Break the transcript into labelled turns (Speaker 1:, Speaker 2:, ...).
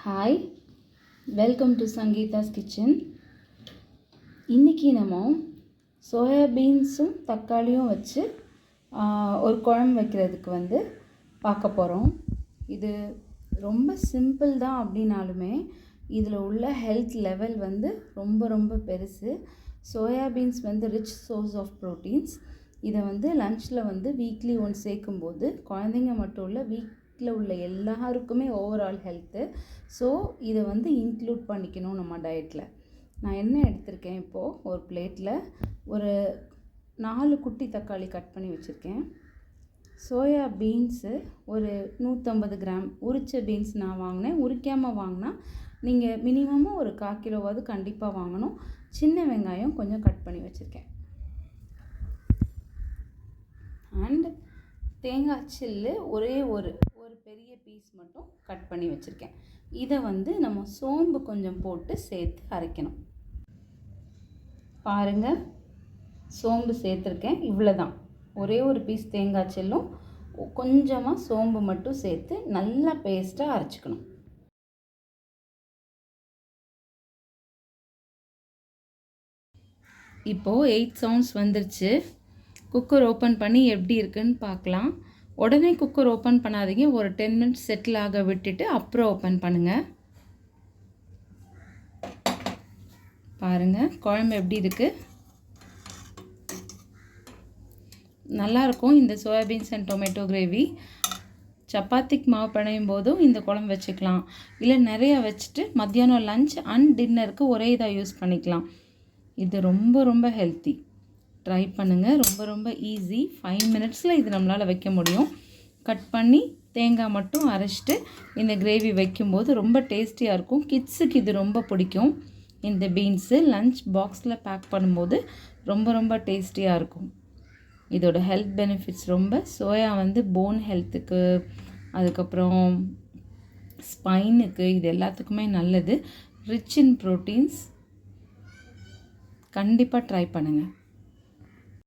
Speaker 1: Hi, welcome to Sangeetha's kitchen. இன்றைக்கி நம்ம சோயாபீன்ஸும் தக்காளியும் வச்சு ஒரு குழம்பு வைக்கிறதுக்கு பார்க்க போகிறோம். இது ரொம்ப சிம்பிள் தான் அப்படின்னாலுமே இதில் உள்ள ஹெல்த் லெவல் ரொம்ப ரொம்ப பெருசு. Soybeans rich source of proteins. இதை லஞ்சில் வீக்லி ஒன்ஸ் சேர்க்கும்போது குழந்தைங்க மட்டும் இல்லை, வீட்டில் உள்ள எல்லாருக்குமே ஓவரால் ஹெல்த்து. ஸோ இதை இன்க்ளூட் பண்ணிக்கணும் நம்ம டயட்டில். நான் என்ன எடுத்திருக்கேன், இப்போது ஒரு பிளேட்டில் ஒரு 4 குட்டி தக்காளி கட் பண்ணி வச்சுருக்கேன். சோயா பீன்ஸு ஒரு 150 கிராம். உரிச்ச பீன்ஸ் நான் வாங்கினேன். உரிக்காமல் வாங்கினா நீங்கள் மினிமமாக ஒரு 1/4 கிலோவாவது கண்டிப்பாக வாங்கணும். சின்ன வெங்காயம் கொஞ்சம் கட் பண்ணி வச்சுருக்கேன். அண்ட் தேங்காய் சில்லு ஒரே ஒரு பெரிய பீஸ் மட்டும் கட் பண்ணி வச்சுருக்கேன். இதை நம்ம சோம்பு கொஞ்சம் போட்டு சேர்த்து அரைக்கணும். பாருங்கள், சோம்பு சேர்த்துருக்கேன். இவ்வளோ தான், ஒரே ஒரு பீஸ் தேங்காய் சில்லும் கொஞ்சமாக சோம்பு மட்டும் சேர்த்து நல்லா பேஸ்ட்டாக அரைச்சிக்கணும். இப்போது 8 சவுண்ட்ஸ் வந்துருச்சு. குக்கர் ஓப்பன் பண்ணி எப்படி இருக்குன்னு பார்க்கலாம். உடனே குக்கர் ஓப்பன் பண்ணாதீங்க. ஒரு 10 மினிட்ஸ் செட்டில் ஆக விட்டுட்டு அப்புறம் ஓப்பன் பண்ணுங்கள். பாருங்கள், குழம்பு எப்படி இருக்குது. நல்லாயிருக்கும் இந்த சோயாபீன்ஸ் அண்ட் டொமேட்டோ கிரேவி. சப்பாத்திக்கு மாவு பிணையும் போதும் இந்த குழம்பு வச்சுக்கலாம். இல்லை நிறையா வச்சுட்டு மத்தியானம் லஞ்ச் அண்ட் டின்னருக்கு ஒரே இதாக யூஸ் பண்ணிக்கலாம். இது ரொம்ப ரொம்ப ஹெல்த்தி. ட்ரை பண்ணுங்கள். ரொம்ப ரொம்ப ஈஸி. 5 மினிட்ஸில் இது நம்மளால் வைக்க முடியும். கட் பண்ணி தேங்காய் மட்டும் அரைச்சிட்டு இந்த கிரேவி வைக்கும்போது ரொம்ப டேஸ்டியாக இருக்கும். கிட்ஸுக்கு இது ரொம்ப பிடிக்கும். இந்த பீன்ஸு லஞ்ச் பாக்ஸில் பேக் பண்ணும்போது ரொம்ப ரொம்ப டேஸ்டியாக இருக்கும். இதோட ஹெல்த் பெனிஃபிட்ஸ் ரொம்ப. சோயா போன் ஹெல்த்துக்கு, அதுக்கப்புறம் ஸ்பைனுக்கு, இது எல்லாத்துக்குமே நல்லது. Rich in proteins. கண்டிப்பாக ட்ரை பண்ணுங்கள்.